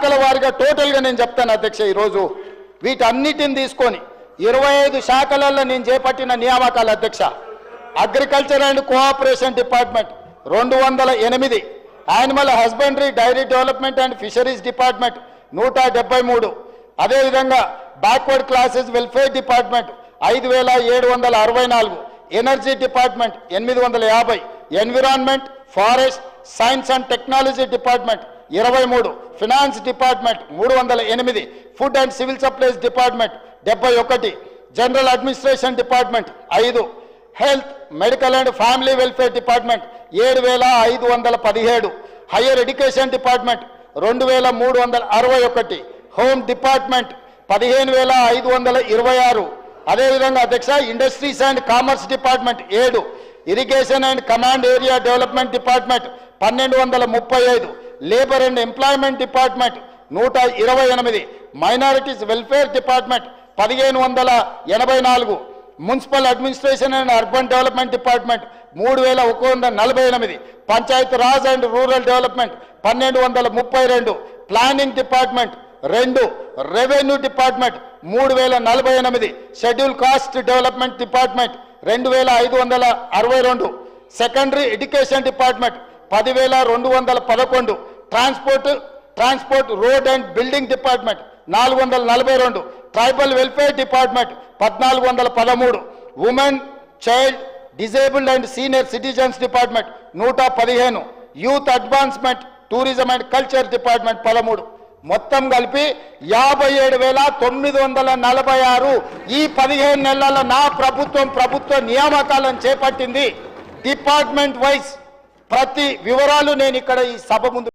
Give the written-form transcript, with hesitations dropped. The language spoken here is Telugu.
శాఖల వారిగా టోటల్గా నేను చెప్తాను అధ్యక్ష. ఈరోజు వీటన్నిటిని తీసుకొని 25 శాఖలలో నేను చేపట్టిన నియామకాలు అధ్యక్ష. Agriculture and cooperation department 208, animal husbandry dairy development and fisheries department 173, అదేవిధంగా backward classes welfare department 5764, energy department 850, environment forest science and technology department 23, finance department 308, food and civil supplies department 71, general administration department 5, health medical and family welfare department 7517, higher education department 2361, home department 15526, అదేవిధంగా అధ్యక్ష industries and commerce department 7, irrigation and command area development department 1235, labour and employment department 128, minorities welfare department 1584, municipal administration and urban development department 3148, Panchayat Raj and rural development 1232, planning department 2, revenue department 3048, schedule caste development department 2562, secondary education department 10211, transport road and building department 442, tribal welfare department 1413, women child disabled and senior citizens department 115, youth advancement tourism and culture department 13, మొత్తం కలిపి 57,946 ఈ 15 నెలల నా ప్రభుత్వ నియామకాలను చేపట్టింది. డిపార్ట్మెంట్ వైజ్ ప్రతి వివరాలు నేను ఇక్కడ ఈ సభ ముందు